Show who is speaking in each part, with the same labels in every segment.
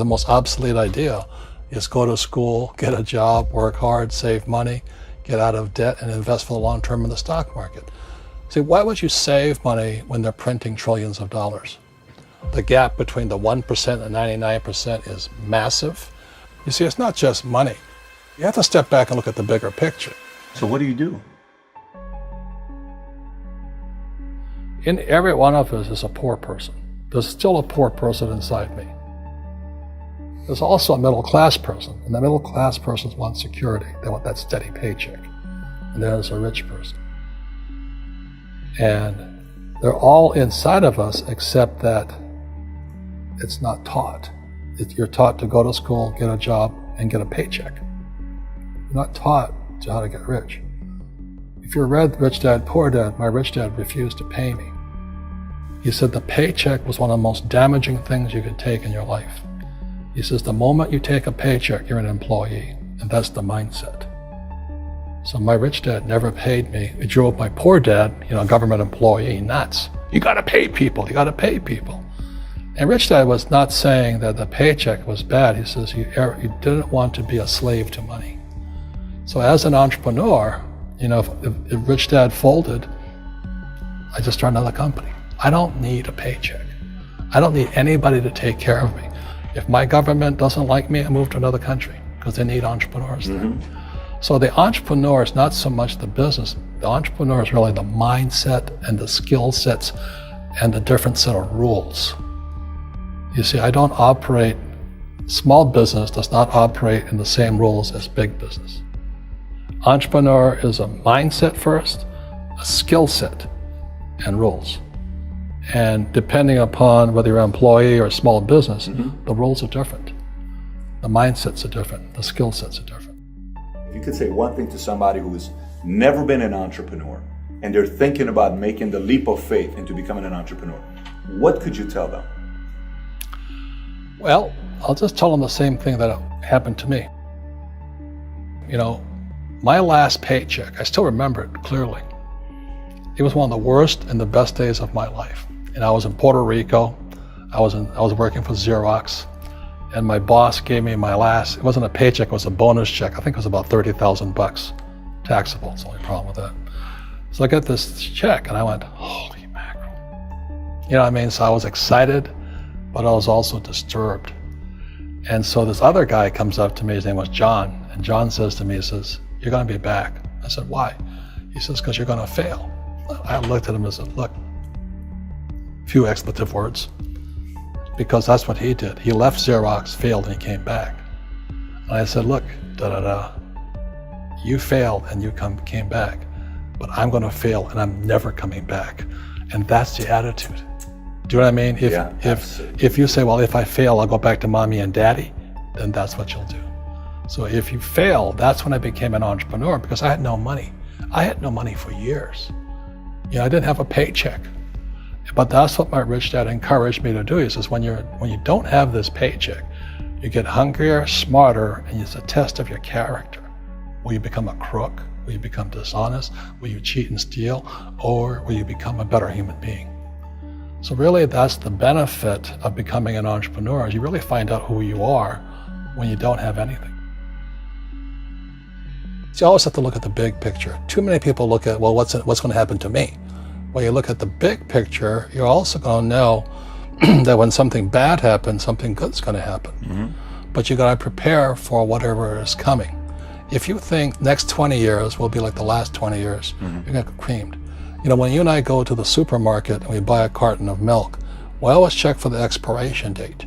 Speaker 1: The most obsolete idea is go to school, get a job, work hard, save money, get out of debt, and invest for the long term in the stock market. See, why would you save money when they're printing trillions of dollars? The gap between the 1% and 99% is massive. You see, it's not just money. You have to step back and look at the bigger picture.
Speaker 2: So what do you do?
Speaker 1: In every one of us is a poor person. There's still a poor person inside me. There's also a middle class person, and the middle class person wants security. They want that steady paycheck. And there's a rich person. And they're all inside of us, except that it's not taught. You're taught to go to school, get a job, and get a paycheck. You're not taught to how to get rich. If you read Rich Dad, Poor Dad, my rich dad refused to pay me. He said the paycheck was one of the most damaging things you could take in your life. He says the moment you take a paycheck, you're an employee, and that's the mindset. So my rich dad never paid me. It drove my poor dad, government employee, nuts. You gotta pay people, you gotta pay people. And Rich Dad was not saying that the paycheck was bad. He says you didn't want to be a slave to money. So as an entrepreneur, if Rich Dad folded, I just started another company. I don't need a paycheck. I don't need anybody to take care of me. If my government doesn't like me, I move to another country because they need entrepreneurs there. So the entrepreneur is not so much the business. The entrepreneur is really the mindset and the skill sets and the different set of rules. You see, I don't operate, small business does not operate in the same rules as big business. Entrepreneur is a mindset first, a skill set, and rules. And depending upon whether you're an employee or a small business, the rules are different. The mindsets are different, the skill sets are different.
Speaker 2: If you could say one thing to somebody who's never been an entrepreneur and they're thinking about making the leap of faith into becoming an entrepreneur, what could you tell them?
Speaker 1: Well, I'll just tell them the same thing that happened to me. My last paycheck, I still remember it clearly. It was one of the worst and the best days of my life. And I was in Puerto Rico. I was working for Xerox, and my boss gave me my last, it wasn't a paycheck, it was a bonus check. I think it was about $30,000 taxable. It's the only problem with that. So I got this check and I went, holy mackerel. So I was excited, but I was also disturbed. And so this other guy comes up to me, his name was John, and John says to me, he says, you're gonna be back. I said, why? He says, because you're gonna fail. I looked at him and said, look, few expletive words, because that's what he did. He left Xerox, failed, and he came back. And I said, look, you failed and you came back, but I'm gonna fail and I'm never coming back. And that's the attitude. Do you know what I mean? If you say, well, if I fail, I'll go back to mommy and daddy, then that's what you'll do. So if you fail, that's when I became an entrepreneur, because I had no money. I had no money for years. I didn't have a paycheck. But that's what my rich dad encouraged me to do. He says, when you don't have this paycheck, you get hungrier, smarter, and it's a test of your character. Will you become a crook? Will you become dishonest? Will you cheat and steal? Or will you become a better human being? So really, that's the benefit of becoming an entrepreneur, is you really find out who you are when you don't have anything. So you always have to look at the big picture. Too many people look at, well, what's going to happen to me? When you look at the big picture, you're also going to know that when something bad happens, something good's going to happen. But you got to prepare for whatever is coming. If you think next 20 years will be like the last 20 years, you're going to get creamed. When you and I go to the supermarket and we buy a carton of milk, we always check for the expiration date.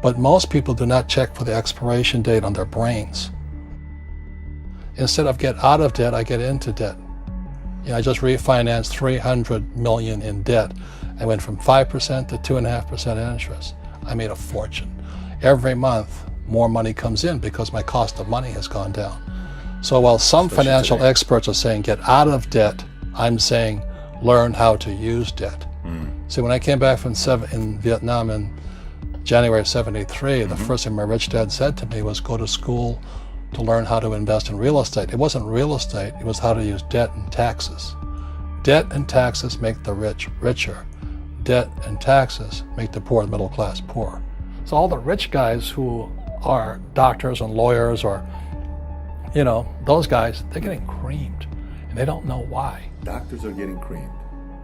Speaker 1: But most people do not check for the expiration date on their brains. Instead of get out of debt, I get into debt. I just refinanced $300 million in debt. I went from 5% to 2.5% interest. I made a fortune. Every month, more money comes in because my cost of money has gone down. So while some financial experts are saying get out of debt, I'm saying learn how to use debt. See, when I came back from in Vietnam in January of '73, the first thing my rich dad said to me was go to school to learn how to invest in real estate. It wasn't real estate, it was how to use debt and taxes. Debt and taxes make the rich richer. Debt and taxes make the poor, the middle class, poor. So all the rich guys who are doctors and lawyers or, those guys, they're getting creamed and they don't know why.
Speaker 2: Doctors are getting creamed.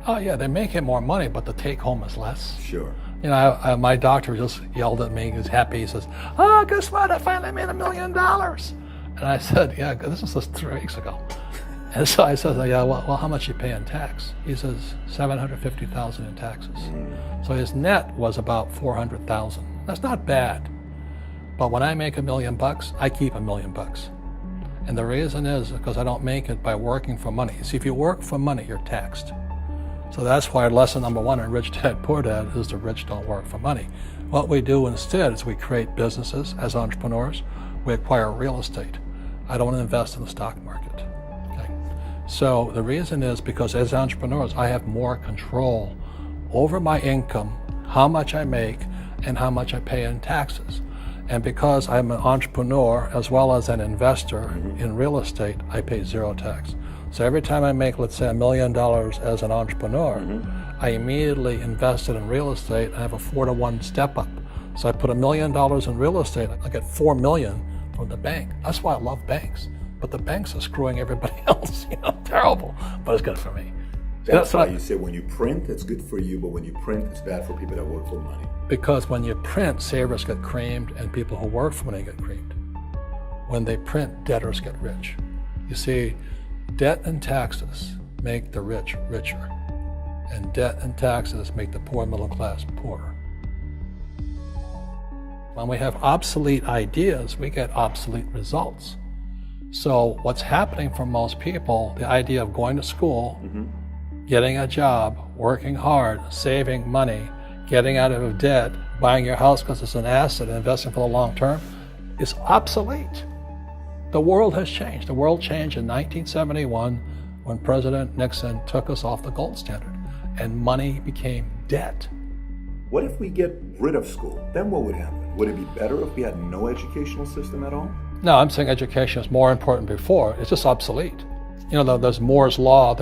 Speaker 1: Oh yeah, they make it more money, but the take home is less.
Speaker 2: Sure.
Speaker 1: My doctor just yelled at me. He was happy. He says, "Oh, guess what? I finally made $1 million." And I said, "Yeah, this was just 3 weeks ago." And so I said, "Yeah, well, how much you pay in tax?" He says, $750,000 in taxes. So his net was about $400,000. That's not bad. But when I make $1 million, I keep $1 million. And the reason is because I don't make it by working for money. See, if you work for money, you're taxed. So that's why lesson number 1 in Rich Dad, Poor Dad is the rich don't work for money. What we do instead is we create businesses as entrepreneurs. We acquire real estate. I don't invest in the stock market. Okay? So the reason is because as entrepreneurs, I have more control over my income, how much I make, and how much I pay in taxes. And because I'm an entrepreneur as well as an investor in real estate, I pay 0 tax. So every time I make, let's say, $1 million as an entrepreneur, I immediately invested in real estate. I have a 4-to-1 step up. So I put $1 million in real estate, I get $4 million from the bank. That's why I love banks. But the banks are screwing everybody else, terrible, but it's good for me.
Speaker 2: That's why you say when you print, it's good for you, but when you print, it's bad for people that work for money.
Speaker 1: Because when you print, savers get creamed and people who work for money get creamed. When they print, debtors get rich. You see, debt and taxes make the rich richer, and debt and taxes make the poor middle class poorer. When we have obsolete ideas, we get obsolete results. So what's happening for most people, the idea of going to school, getting a job, working hard, saving money, getting out of debt, buying your house because it's an asset, and investing for the long term, is obsolete. The world has changed. The world changed in 1971 when President Nixon took us off the gold standard and money became debt.
Speaker 2: What if we get rid of school? Then what would happen? Would it be better if we had no educational system at all?
Speaker 1: No, I'm saying education is more important before. It's just obsolete. There's Moore's Law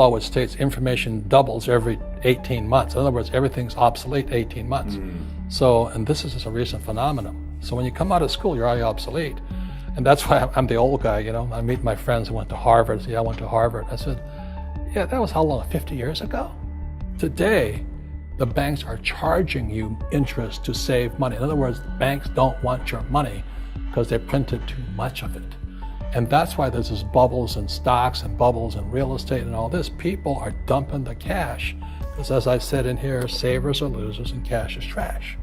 Speaker 1: which states information doubles every 18 months. In other words, everything's obsolete 18 months. So, and this is just a recent phenomenon. So when you come out of school, you're already obsolete. And that's why I'm the old guy, I meet my friends who went to Harvard. I went to Harvard. I said, yeah, that was how long, 50 years ago? Today, the banks are charging you interest to save money. In other words, banks don't want your money because they printed too much of it. And that's why there's this bubbles in stocks and bubbles in real estate and all this. People are dumping the cash because, as I said in here, savers are losers and cash is trash.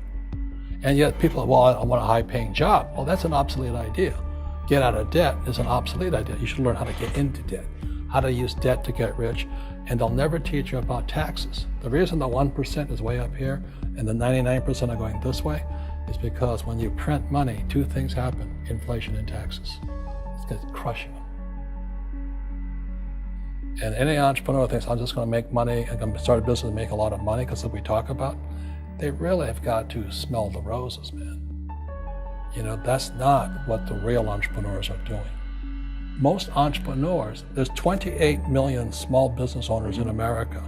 Speaker 1: And yet people are, well, I want a high-paying job. Well, that's an obsolete idea. Get out of debt is an obsolete idea. You should learn how to get into debt, how to use debt to get rich, and they'll never teach you about taxes. The reason the 1% is way up here and the 99% are going this way is because when you print money, 2 things happen: inflation and taxes. It's crushing them. And any entrepreneur thinks, I'm just going to make money, I'm going to start a business and make a lot of money because of what we talk about. They really have got to smell the roses, man. That's not what the real entrepreneurs are doing. Most entrepreneurs, there's 28 million small business owners in America.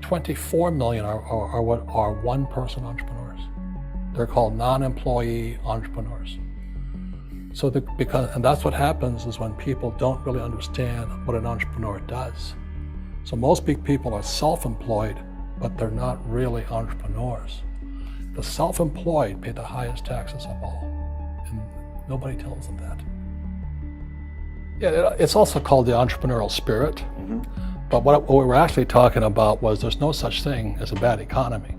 Speaker 1: 24 million are what are one-person entrepreneurs. They're called non-employee entrepreneurs. So and that's what happens is when people don't really understand what an entrepreneur does. So most big people are self-employed, but they're not really entrepreneurs. The self-employed pay the highest taxes of all, and nobody tells them that. Yeah, it's also called the entrepreneurial spirit, but what we were actually talking about was there's no such thing as a bad economy.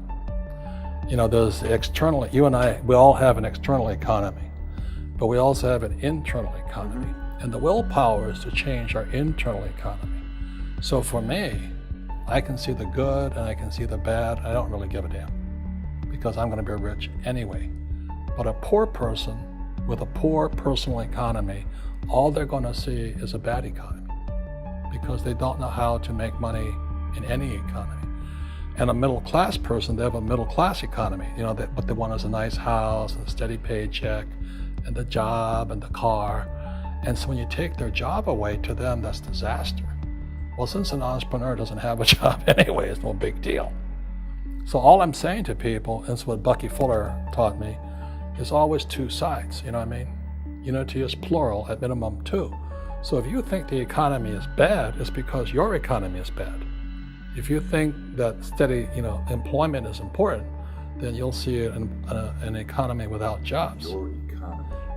Speaker 1: There's external, you and I, we all have an external economy, but we also have an internal economy, and the willpower is to change our internal economy. So for me, I can see the good and I can see the bad. I don't really give a damn because I'm going to be rich anyway. But a poor person with a poor personal economy, all they're going to see is a bad economy because they don't know how to make money in any economy. And a middle class person, they have a middle class economy. What they want is a nice house and a steady paycheck and the job and the car. And so when you take their job away, to them, that's disaster. Well, since an entrepreneur doesn't have a job anyway, it's no big deal. So all I'm saying to people, and it's what Bucky Fuller taught me, is always two sides, you know what I mean? Unity is plural, at minimum two. So if you think the economy is bad, it's because your economy is bad. If you think that steady, employment is important, then you'll see an economy without jobs.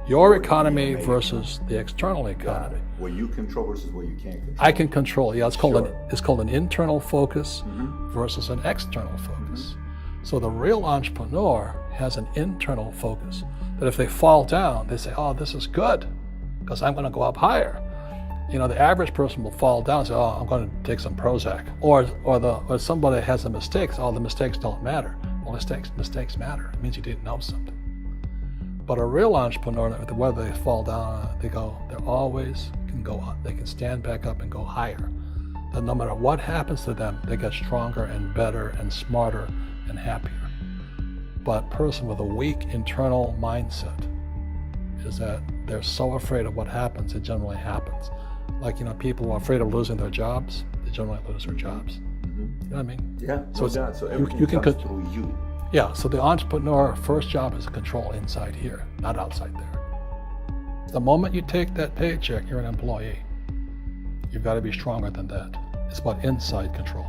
Speaker 1: Your economy versus the external economy.
Speaker 2: What you control versus what you can't control.
Speaker 1: I can control. Yeah, it's called an internal focus versus an external focus. So the real entrepreneur has an internal focus. That if they fall down, they say, "Oh, this is good, because I'm going to go up higher." The average person will fall down and say, "Oh, I'm going to take some Prozac," or somebody has a mistake. So, "Oh, the mistakes don't matter." Well, mistakes matter. It means you didn't know something. But a real entrepreneur, whether they fall down, they always can go up. They can stand back up and go higher. That no matter what happens to them, they get stronger and better and smarter and happier. But a person with a weak internal mindset is that they're so afraid of what happens, it generally happens. Like, people who are afraid of losing their jobs, they generally lose their jobs. You know what I mean?
Speaker 2: Yeah,
Speaker 1: so
Speaker 2: everything
Speaker 1: you can
Speaker 2: comes through you.
Speaker 1: Yeah, so the entrepreneur first job is to control inside here, not outside there. The moment you take that paycheck, you're an employee. You've got to be stronger than that. It's about inside control.